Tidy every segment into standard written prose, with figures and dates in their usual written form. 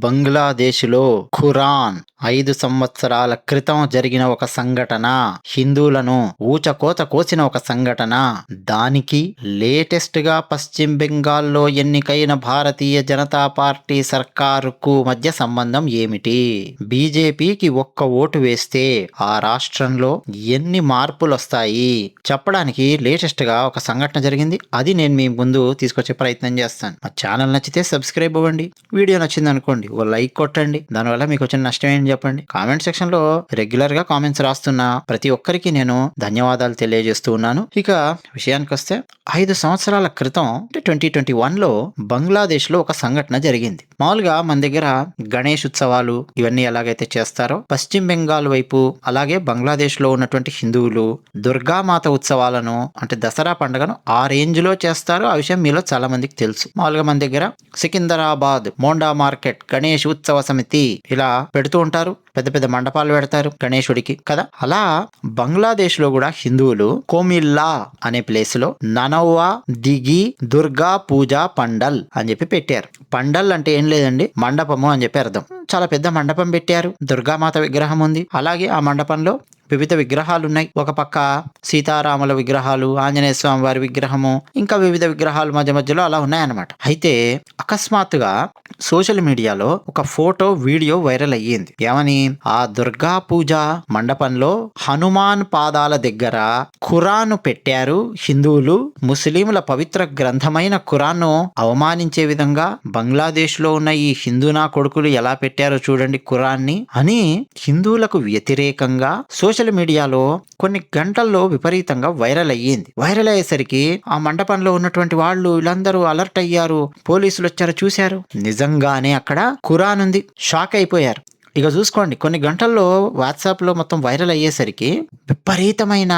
బంగ్లాదేశ్లో ఖురాన్ 5 సంవత్సరాల క్రితం జరిగిన ఒక సంఘటన, హిందువులను ఊచకోత కోసిన ఒక సంఘటన. దానికి లేటెస్ట్ గా పశ్చిమ బెంగాల్లో ఎన్నికైన భారతీయ జనతా పార్టీ సర్కారుకు మధ్య సంబంధం ఏమిటి? బీజేపీకి ఒక్క ఓటు వేస్తే ఆ రాష్ట్రంలో ఎన్ని మార్పులు వస్తాయి చెప్పడానికి లేటెస్ట్ గా ఒక సంఘటన జరిగింది. అది నేను మీ ముందు తీసుకొచ్చే ప్రయత్నం చేస్తాను. మా ఛానల్ నచ్చితే సబ్స్క్రైబ్ అవ్వండి. వీడియో నచ్చింది అనుకోండి ఓ లైక్ కొట్టండి. దానివల్ల మీకు వచ్చిన నష్టం ఏంటి చెప్పండి. కామెంట్ సెక్షన్ లో రెగ్యులర్ గా కామెంట్స్ రాస్తున్న ప్రతి ఒక్కరికి నేను ధన్యవాదాలు తెలియజేస్తూ ఉన్నాను. ఇక విషయానికి వస్తే 5 సంవత్సరాల క్రితం 2021 లో బంగ్లాదేశ్ లో ఒక సంఘటన జరిగింది. మామూలుగా మన దగ్గర గణేష్ ఉత్సవాలు ఇవన్నీ ఎలాగైతే చేస్తారో పశ్చిమ బెంగాల్ వైపు అలాగే బంగ్లాదేశ్ లో ఉన్నటువంటి హిందువులు దుర్గామాత ఉత్సవాలను అంటే దసరా పండుగను ఆ రేంజ్ లో చేస్తారో ఆ విషయం మీలో చాలా మందికి తెలుసు. మామూలుగా మన దగ్గర సికింద్రాబాద్ మోండా మార్కెట్ గణేష్ ఉత్సవ సమితి ఇలా పెడుతూ ఉంటారు. పెద్ద పెద్ద మండపాలు పెడతారు గణేశుడికి కదా. అలా బంగ్లాదేశ్ లో కూడా హిందువులు కోమిల్లా అనే ప్లేస్ లో ననవ్వా దిగి దుర్గా పూజ పండల్ అని చెప్పి పెట్టారు. పండల్ అంటే ఏం లేదండి, మండపము అని చెప్పి అర్థం. చాలా పెద్ద మండపం పెట్టారు. దుర్గామాత విగ్రహం ఉంది. అలాగే ఆ మండపంలో వివిధ విగ్రహాలు ఉన్నాయి. ఒక పక్క సీతారాముల విగ్రహాలు, ఆంజనేయ స్వామి వారి విగ్రహము, ఇంకా వివిధ విగ్రహాలు మధ్య మధ్యలో అలా ఉన్నాయన్నమాట. అయితే అకస్మాత్తుగా సోషల్ మీడియాలో ఒక ఫోటో వీడియో వైరల్ అయ్యింది. ఏమని? ఆ దుర్గా పూజ మండపంలో హనుమాన్ పాదాల దగ్గర ఖురాను పెట్టారు హిందువులు. ముస్లింల పవిత్ర గ్రంథమైన ఖురాన్ను అవమానించే విధంగా బంగ్లాదేశ్ లో ఉన్న ఈ హిందూనా కొడుకులు ఎలా పెట్టారో చూడండి ఖురాన్ని అని హిందువులకు వ్యతిరేకంగా సోషల్ మీడియాలో కొన్ని గంటల్లో విపరీతంగా వైరల్ అయ్యింది. వైరల్ అయ్యేసరికి ఆ మండపంలో ఉన్నటువంటి వాళ్ళు వీళ్ళందరూ అలర్ట్ అయ్యారు. పోలీసులు వచ్చారు, చూశారు. నిజంగానే అక్కడ ఖురాన్ ఉంది. షాక్ అయిపోయారు. ఇక చూసుకోండి, కొన్ని గంటల్లో వాట్సాప్ లో మొత్తం వైరల్ అయ్యేసరికి విపరీతమైన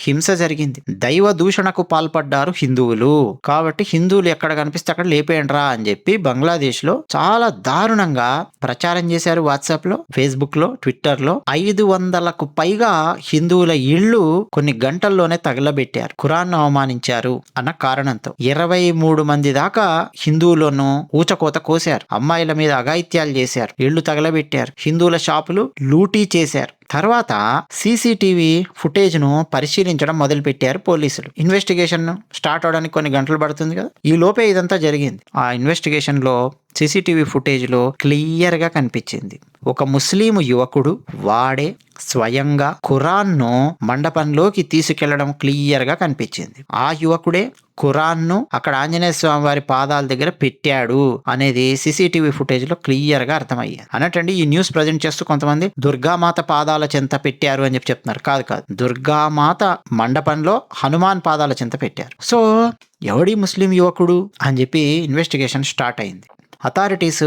హింస జరిగింది. దైవ దూషణకు పాల్పడ్డారు హిందువులు. కాబట్టి హిందువులు ఎక్కడ కనిపిస్తే అక్కడ లేపేయండ్రా అని చెప్పి బంగ్లాదేశ్ లో చాలా దారుణంగా ప్రచారం చేశారు. వాట్సాప్ లో, ఫేస్బుక్ లో, ట్విట్టర్ లో 500కు పైగా హిందువుల ఇళ్లు కొన్ని గంటల్లోనే తగలబెట్టారు. ఖురాన్ అవమానించారు అన్న కారణంతో 23 మంది దాకా హిందువులను ఊచకోత కోశారు. అమ్మాయిల మీద అఘాయిత్యాలు చేశారు. ఇళ్లు తగలబెట్టారు. హిందువుల షాపులు లూటీ చేశారు. తర్వాత సీసీటీవీ ఫుటేజ్ ను పరిశీలించడం మొదలు పెట్టారు పోలీసులు. ఇన్వెస్టిగేషన్ స్టార్ట్ అవడానికి కొన్ని గంటలు పడుతుంది కదా. ఈ లోపే ఇదంతా జరిగింది. ఆ ఇన్వెస్టిగేషన్ లో సీసీటీవీ ఫుటేజ్ లో క్లియర్ గా కనిపించింది. ఒక ముస్లిం యువకుడు వాడే స్వయంగా ఖురాన్ను మండపంలోకి తీసుకెళ్లడం క్లియర్ గా కనిపించింది. ఆ యువకుడే ఖురాన్ను అక్కడ ఆంజనేయ స్వామి వారి పాదాల దగ్గర పెట్టాడు అనేది సీసీటీవీ ఫుటేజ్ లో క్లియర్ గా అర్థమయ్యాది. అన్నట్టండి ఈ న్యూస్ ప్రజెంట్ చేస్తూ కొంతమంది దుర్గామాత పాదాల చెంత పెట్టారు అని చెప్పి చెప్తున్నారు. కాదు కాదు, దుర్గామాత మండపంలో హనుమాన్ పాదాల చెంత పెట్టారు. సో ఎవడి ముస్లిం యువకుడు అని చెప్పి ఇన్వెస్టిగేషన్ స్టార్ట్ అయింది. అథారిటీస్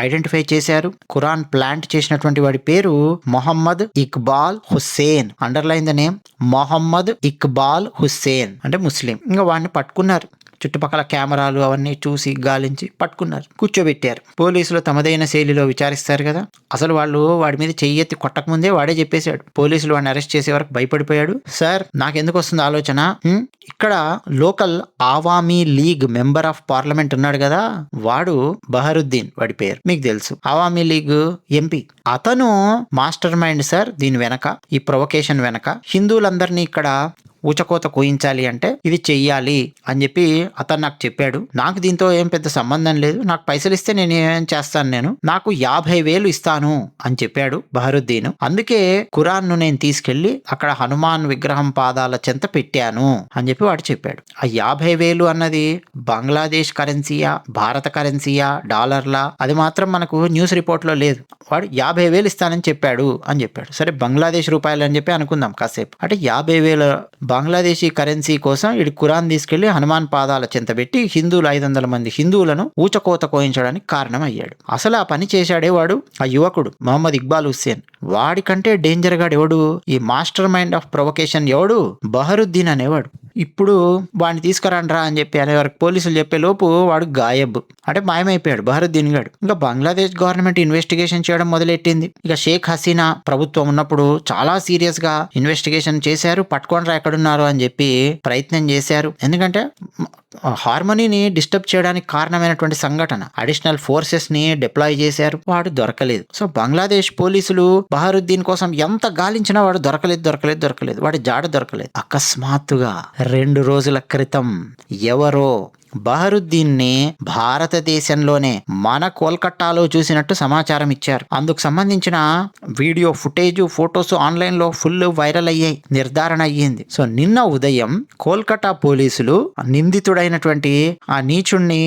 ఐడెంటిఫై చేశారు. ఖురాన్ ప్లాంట్ చేసినటువంటి వాడి పేరు Mohammed Iqbal Hussain. Underline the name, Mohammed Iqbal Hussain అంటే ముస్లిం. ఇంకా వాడిని పట్టుకున్నారు. చుట్టుపక్కల కెమెరాలు అవన్నీ చూసి గాలించి పట్టుకున్నారు, కూర్చోబెట్టారు. పోలీసులు తమదైన శైలిలో విచారిస్తారు కదా. అసలు వాళ్ళు వాడి మీద చెయ్యెత్తి కొట్టకముందే వాడే చెప్పేశాడు. పోలీసులు వాడిని అరెస్ట్ చేసే వరకు భయపడిపోయాడు. సార్ నాకెందుకు వస్తుంది ఆలోచన, ఇక్కడ local Awami league member of parliament ఉన్నాడు కదా, వాడు బహరుద్దీన్, వాడి పేరు మీకు తెలుసు, ఆవామీ లీగ్ ఎంపీ. అతను మాస్టర్ మైండ్ సార్ దీని వెనక, ఈ ప్రొవకేషన్ వెనక. హిందువులందరినీ ఇక్కడ ఊచకోత కోయించాలి అంటే ఇది చెయ్యాలి అని చెప్పి అతను నాకు చెప్పాడు. నాకు దీంతో ఏం పెద్ద సంబంధం లేదు, నాకు పైసలు ఇస్తే నేను ఏం చేస్తాను, నేను నాకు 50,000 ఇస్తాను అని చెప్పాడు బహరుద్దీన్. అందుకే ఖురాన్ను నేను తీసుకెళ్లి అక్కడ హనుమాన్ విగ్రహం పాదాల చెంత పెట్టాను అని చెప్పి వాడు చెప్పాడు. ఆ 50,000 అన్నది బంగ్లాదేశ్ కరెన్సీయా, భారత కరెన్సీయా, డాలర్లా, అది మాత్రం మనకు న్యూస్ రిపోర్ట్ లో లేదు. వాడు 50,000 ఇస్తానని చెప్పాడు అని చెప్పాడు. సరే బంగ్లాదేశ్ రూపాయలు అని చెప్పి అనుకుందాం కాసేపు. అంటే 50,000 బంగ్లాదేశీ కరెన్సీ కోసం ఇడు ఖురాన్ తీసుకెళ్లి హనుమాన్ పాదాల చెంత పెట్టి హిందువులు 500 మంది హిందువులను ఊచకోత కోయించడానికి కారణం అయ్యాడు. అసలు ఆ పని చేశాడే వాడు, ఆ యువకుడు మొహమ్మద్ ఇక్బాల్ హుస్సేన్. వాడికంటే డేంజర్ గాడు ఎవడు? ఈ మాస్టర్ మైండ్ ఆఫ్ ప్రొవకేషన్ ఎవడు? బహరుద్దీన్ అనేవాడు. ఇప్పుడు వాడిని తీసుకురండ్రా అని చెప్పి అనే వరకు పోలీసులు చెప్పే లోపు వాడు గాయబ్, అంటే మాయమైపోయాడు బహరుద్దీన్ గాడు. ఇంకా బంగ్లాదేశ్ గవర్నమెంట్ ఇన్వెస్టిగేషన్ చేయడం మొదలెట్టింది. ఇక షేక్ హసీనా ప్రభుత్వం ఉన్నప్పుడు చాలా సీరియస్ గా ఇన్వెస్టిగేషన్ చేశారు, పట్టుకోండ్రా ఎక్కడున్నారు అని చెప్పి ప్రయత్నం చేశారు. ఎందుకంటే హార్మోనీని డిస్టర్బ్ చేయడానికి కారణమైనటువంటి సంఘటన. అడిషనల్ ఫోర్సెస్ ని డిప్లాయ్ చేశారు, వాడు దొరకలేదు. సో బంగ్లాదేశ్ పోలీసులు బహరుద్దీన్ కోసం ఎంత గాలించినా వాడు దొరకలేదు, వాడి జాడ దొరకలేదు. అకస్మాత్తుగా 2 రోజుల క్రితం ఎవరో బహరుద్దీన్ని భారతదేశంలోనే మన కోల్కతాలో చూసినట్టు సమాచారం ఇచ్చారు. అందుకు సంబంధించిన వీడియో ఫుటేజ్, ఫొటోస్ ఆన్లైన్ లో ఫుల్ వైరల్ అయ్యాయి, నిర్ధారణ అయ్యింది. సో నిన్న ఉదయం కోల్కతా పోలీసులు నిందితుడైనటువంటి ఆ నీచుణ్ణి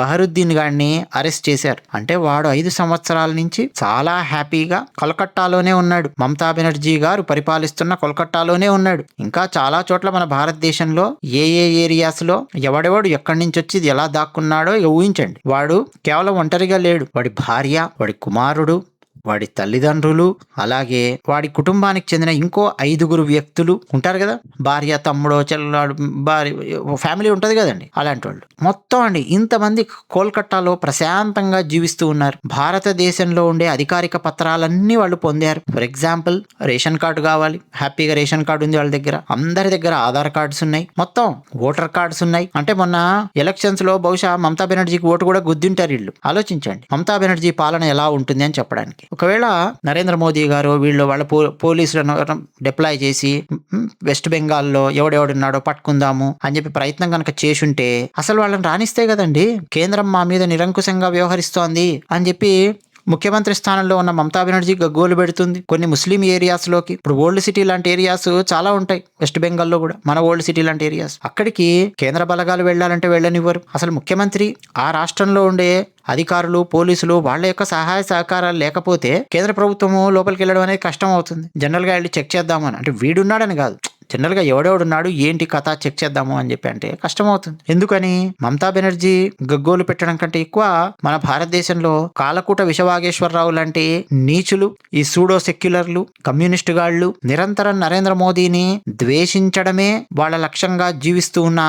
బహరుద్దీన్ గాడిని అరెస్ట్ చేశారు. అంటే వాడు 5 సంవత్సరాల నుంచి చాలా హ్యాపీగా కోల్కతాలోనే ఉన్నాడు. మమతా బెనర్జీ గారు పరిపాలిస్తున్న కోల్కతాలోనే ఉన్నాడు. ఇంకా చాలా చోట్ల మన భారతదేశంలో ఏ ఏరియాస్ లో ఎవడెవడు ఎక్కడి నుంచి వచ్చి ఎలా దాక్కున్నాడో ఇక ఊహించండి. వాడు కేవలం ఒంటరిగా లేడు, వాడి భార్య, వాడి కుమారుడు, వాడి తల్లిదండ్రులు, అలాగే వాడి కుటుంబానికి చెందిన ఇంకో 5 వ్యక్తులు ఉంటారు కదా, భార్య, తమ్ముడో, చెల్లాడు, భార్య, ఫ్యామిలీ ఉంటది కదండి, అలాంటి వాళ్ళు మొత్తం అండి ఇంతమంది కోల్కతాలో ప్రశాంతంగా జీవిస్తూ ఉన్నారు. భారతదేశంలో ఉండే అధికారిక పత్రాలన్నీ వాళ్ళు పొందారు. ఫర్ ఎగ్జాంపుల్ రేషన్ కార్డు కావాలి, హ్యాపీగా రేషన్ కార్డు ఉంది వాళ్ళ దగ్గర. అందరి దగ్గర ఆధార్ కార్డ్స్ ఉన్నాయి, మొత్తం ఓటర్ కార్డ్స్ ఉన్నాయి. అంటే మొన్న ఎలక్షన్స్ లో బహుశా మమతా బెనర్జీకి ఓటు కూడా గుద్దింటారు వీళ్ళు. ఆలోచించండి మమతా బెనర్జీ పాలన ఎలా ఉంటుంది అని చెప్పడానికి. ఒకవేళ నరేంద్ర మోదీ గారు వీళ్ళు వాళ్ళ పోలీసులను డిప్లాయ్ చేసి వెస్ట్ బెంగాల్లో ఎవడెవడున్నాడో పట్టుకుందాము అని చెప్పి ప్రయత్నం కనుక చేసుంటే అసలు వాళ్ళని రానిస్తే కదండి. కేంద్రం మా మీద నిరంకుశంగా వ్యవహరిస్తోంది అని చెప్పి ముఖ్యమంత్రి స్థానంలో ఉన్న మమతా బెనర్జీ గగ్గోలు పెడుతుంది. కొన్ని ముస్లిం ఏరియాస్ లోకి, ఇప్పుడు ఓల్డ్ సిటీ లాంటి ఏరియాస్ చాలా ఉంటాయి వెస్ట్ బెంగాల్లో కూడా, మన ఓల్డ్ సిటీ లాంటి ఏరియాస్, అక్కడికి కేంద్ర బలగాలు వెళ్ళాలంటే వెళ్ళనివ్వరు. అసలు ముఖ్యమంత్రి ఆ రాష్ట్రంలో ఉండే అధికారులు, పోలీసులు వాళ్ళ యొక్క సహాయ సహకారాలు లేకపోతే కేంద్ర ప్రభుత్వము లోపలికి వెళ్ళడం అనేది కష్టం అవుతుంది. జనరల్ గా వెళ్ళి చెక్ చేద్దామని అంటే వీడున్నాడని కాదు, జనరల్ గా ఎవడెవడున్నాడు ఏంటి కథ చెక్ చేద్దాము అని చెప్పి అంటే కష్టమవుతుంది. ఎందుకని మమతా బెనర్జీ గగ్గోలు పెట్టడం కంటే ఎక్కువ మన భారతదేశంలో కాలకూట విషవాగేశ్వరరావు లాంటి నీచులు, ఈ సూడో సెక్యులర్లు, కమ్యూనిస్టు గాళ్లు నిరంతరం నరేంద్ర మోదీని ద్వేషించడమే వాళ్ళ లక్ష్యంగా జీవిస్తూ ఉన్న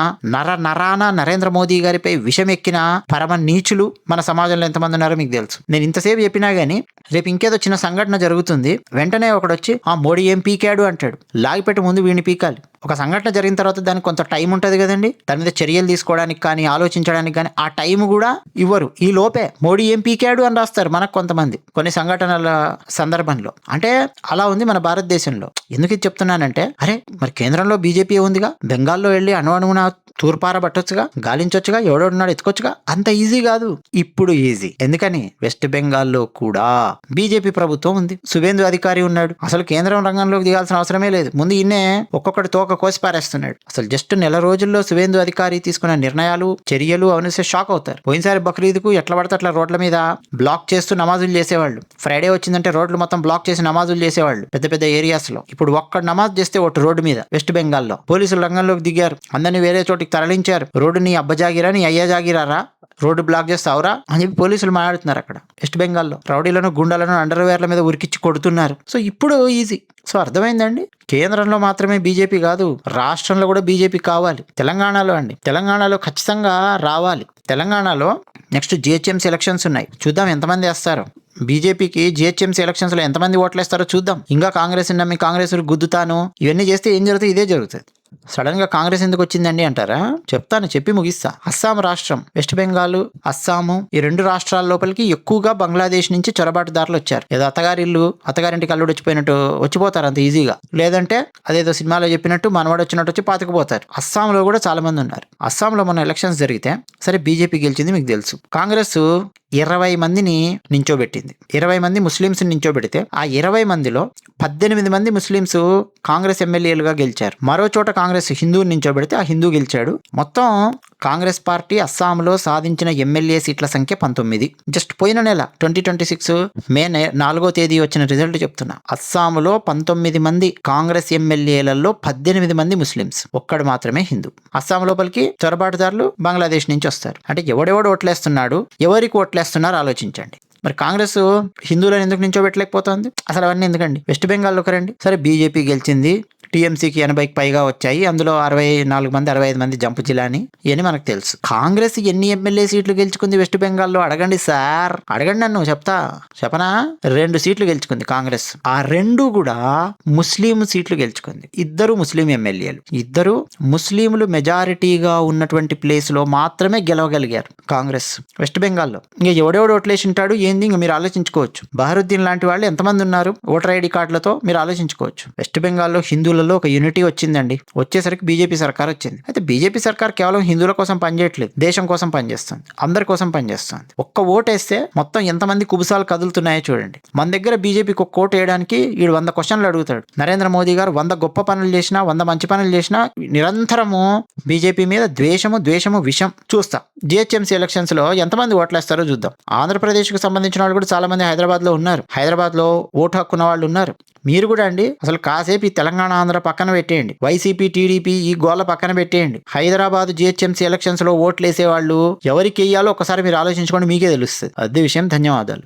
నరాన నరేంద్ర మోదీ గారిపై విషమెక్కిన పరమ నీచులు మన సమాజంలో ఎంతమంది ఉన్నారో మీకు తెలుసు. నేను ఇంతసేపు చెప్పినా గానీ రేపు ఇంకేదో చిన్న సంఘటన జరుగుతుంది, వెంటనే ఒకడొచ్చి ఆ మోడీ ఏం పీకాడు అంటాడు. లాగిపెట్టి ముందు వీడిని పీకాలి. ఒక సంఘటన జరిగిన తర్వాత దానికి కొంత టైం ఉంటుంది కదండి, దాని మీద చర్యలు తీసుకోవడానికి కానీ ఆలోచించడానికి కానీ ఆ టైం కూడా ఇవ్వరు. ఈ లోపే మోడీ ఏం పీకాడు అని రాస్తారు మనకు కొంతమంది కొన్ని సంఘటనల సందర్భంలో. అంటే అలా ఉంది మన భారతదేశంలో. ఎందుకు ఇది చెప్తున్నానంటే, అరే మరి కేంద్రంలో బీజేపీ ఉందిగా, బెంగాల్లో వెళ్ళి అణువణువున తూర్పార పట్టొచ్చుగా, గాలించొచ్చుగా, ఎవడోడున్నాడు ఎత్తుకొచ్చుగా. అంత ఈజీ కాదు. ఇప్పుడు ఈజీ. ఎందుకని వెస్ట్ బెంగాల్లో కూడా బీజేపీ ప్రభుత్వం ఉంది, సువేందు అధికారి ఉన్నాడు. అసలు కేంద్రం రంగంలోకి దిగాల్సిన అవసరమే లేదు. ముందు ఈయనే ఒక్కొక్కటి తోక కోసి పారేస్తున్నాడు. అసలు జస్ట్ నెల రోజుల్లో సువేందు అధికారి తీసుకున్న నిర్ణయాలు, చర్యలు అవన్నీ షాక్ అవుతారు. పోయినసారి బక్రీద్కు ఎట్లా పడితే అట్లా రోడ్ల మీద బ్లాక్ చేస్తూ నమాజులు చేసేవాళ్ళు. ఫ్రైడే వచ్చిందంటే రోడ్లు మొత్తం బ్లాక్ చేసి నమాజులు చేసేవాళ్ళు పెద్ద పెద్ద ఏరియాస్ లో. ఇప్పుడు ఒక్క నమాజ్ చేస్తే ఒకటి రోడ్డు మీద వెస్ట్ బెంగాల్లో పోలీసులు రంగంలోకి దిగారు. అందరినీ వేరే చోటికి తరలించారు. రోడ్డు నీ అబ్బ జాగిరా, నీ అయ్యా జాగిరారా, రోడ్డు బ్లాక్ చేస్తావురా అని చెప్పి పోలీసులు మాట్లాడుతున్నారు. అక్కడ వెస్ట్ బెంగాల్లో రౌడీలను, గుండాలను అండర్వేర్ల మీద ఉరికిచ్చి కొడుతున్నారు. సో ఇప్పుడు ఈజీ. సో అర్థమైందండి, కేంద్రంలో మాత్రమే బీజేపీ కాదు, రాష్ట్రంలో కూడా బీజేపీ కావాలి. తెలంగాణలో ఖచ్చితంగా రావాలి. తెలంగాణలో నెక్స్ట్ జిహెచ్ఎంసీ ఎలక్షన్స్ ఉన్నాయి, చూద్దాం ఎంతమంది వేస్తారు. బీజేపీకి జిహెచ్ఎంసీ ఎలక్షన్స్ లో ఎంతమంది ఓట్లు వేస్తారో చూద్దాం. ఇంకా కాంగ్రెస్ నమ్మి కాంగ్రెస్ గుద్దుతాను ఇవన్నీ చేస్తే ఏం జరుగుతుంది? ఇదే జరుగుతుంది. సడన్ గా కాంగ్రెస్ ఎందుకు వచ్చిందండి అంటారా? చెప్తాను, చెప్పి ముగిస్తా. అస్సాం రాష్ట్రం, వెస్ట్ బెంగాల్, అస్సాము, ఈ 2 రాష్ట్రాల లోపలికి ఎక్కువగా బంగ్లాదేశ్ నుంచి చొరబాటుదారులు వచ్చారు. ఏదో అత్తగారింటికి అల్లుడు వచ్చిపోయినట్టు వచ్చిపోతారు అంత ఈజీగా. లేదంటే అదేదో సినిమాలో చెప్పినట్టు మనవాడు వచ్చినట్టు వచ్చి పాతుకుపోతారు. అస్సాంలో కూడా చాలా మంది ఉన్నారు. అస్సాంలో మొన్న ఎలక్షన్స్ జరిగితే సరే బీజేపీ గెలిచింది మీకు తెలుసు. కాంగ్రెస్ 20 మందిని నించోబెట్టింది. 20 మంది ముస్లింస్ నించోబెడితే ఆ 20 మందిలో 18 మంది ముస్లింస్ కాంగ్రెస్ ఎమ్మెల్యేలుగా గెలిచారు. మరో చోట కాంగ్రెస్ హిందువుని నించోబెడితే ఆ హిందూ గెలిచాడు. మొత్తం కాంగ్రెస్ పార్టీ అస్సాంలో సాధించిన ఎమ్మెల్యే సీట్ల సంఖ్య 19. జస్ట్ పోయిన నెల 2026 మే 4వ తేదీ వచ్చిన రిజల్ట్ చెప్తున్నా. అస్సాంలో 19 మంది కాంగ్రెస్ ఎమ్మెల్యేలలో 18 మంది ముస్లింస్, ఒక్కడు మాత్రమే హిందూ. అస్సాం లోపలికి చొరబాటుదారులు బంగ్లాదేశ్ నుంచి వస్తారు. అంటే ఎవడెవడు ఓట్లేస్తున్నాడు, ఎవరికి ఓట్లేస్తున్నారు ఆలోచించండి. మరి కాంగ్రెస్ హిందువులను ఎందుకు నించోబెట్టలేకపోతుంది? అసలు అవన్నీ ఎందుకండి? వెస్ట్ బెంగాల్లోకి రండి. సరే బీజేపీ గెలిచింది, టీఎంసీకి 80కి పైగా వచ్చాయి, అందులో 64 మంది 65 మంది జంపు జిలాని ఇవన్నీ మనకు తెలుసు. కాంగ్రెస్ ఎన్ని ఎమ్మెల్యే సీట్లు గెలుచుకుంది వెస్ట్ బెంగాల్లో? అడగండి సార్, అడగండి నన్ను, చెప్పనా? 2 సీట్లు గెలుచుకుంది కాంగ్రెస్. ఆ 2 కూడా ముస్లిం సీట్లు గెలుచుకుంది. ఇద్దరు ముస్లిం ఎమ్మెల్యేలు, ఇద్దరు ముస్లింలు మెజారిటీగా ఉన్నటువంటి ప్లేస్ లో మాత్రమే గెలవగలిగారు కాంగ్రెస్ వెస్ట్ బెంగాల్లో. ఇంకా ఎవడెవడు ఓట్లేసి ఉంటాడు ఏంది, ఇంకా మీరు ఆలోచించుకోవచ్చు. బహరుద్దీన్ లాంటి వాళ్ళు ఎంతమంది ఉన్నారు ఓటర్ ఐడి కార్డులతో, మీరు ఆలోచించుకోవచ్చు. వెస్ట్ బెంగాల్లో హిందువులలో ఒక యూనిటీ వచ్చిందండి. వచ్చేసరికి బీజేపీ సర్కార్ వచ్చింది. అయితే బీజేపీ సర్కార్ కేవలం హిందువుల కోసం పనిచేయట్లేదు, దేశం కోసం పనిచేస్తుంది, అందరి కోసం పనిచేస్తుంది. ఒక్క ఓటేస్తే మొత్తం ఎంతమంది కుబుసాలు కదులుతున్నాయో చూడండి. మన దగ్గర బీజేపీకి ఒక్క ఓటు వేయడానికి వీడు 100 క్వశ్చన్లు అడుగుతాడు. నరేంద్ర మోదీ గారు 100 గొప్ప పనులు చేసినా, 100 మంచి పనులు చేసినా నిరంతరము బీజేపీ మీద ద్వేషము విషం చూస్తా. జిహెచ్ఎంసీ ఎలక్షన్స్ లో ఎంతమంది ఓట్లేస్తారో చూద్దాం. ఆంధ్రప్రదేశ్ కు సంబంధించిన వాళ్ళు కూడా చాలా మంది హైదరాబాద్ లో ఉన్నారు. హైదరాబాద్ లో ఓటు హక్కున్న వాళ్ళు ఉన్నారు. మీరు కూడా అండి అసలు కాసేపు ఈ తెలంగాణ ఆంధ్ర పక్కన పెట్టేయండి, వైసీపీ టీడీపీ ఈ గోల పక్కన పెట్టేయండి. హైదరాబాద్ జిహెచ్ఎంసీ ఎలక్షన్స్ లో ఓట్లు వేసే వాళ్ళు ఎవరికి వేయాలో ఒకసారి మీరు ఆలోచించుకోండి, మీకే తెలుస్తుంది. అదే విషయం. ధన్యవాదాలు.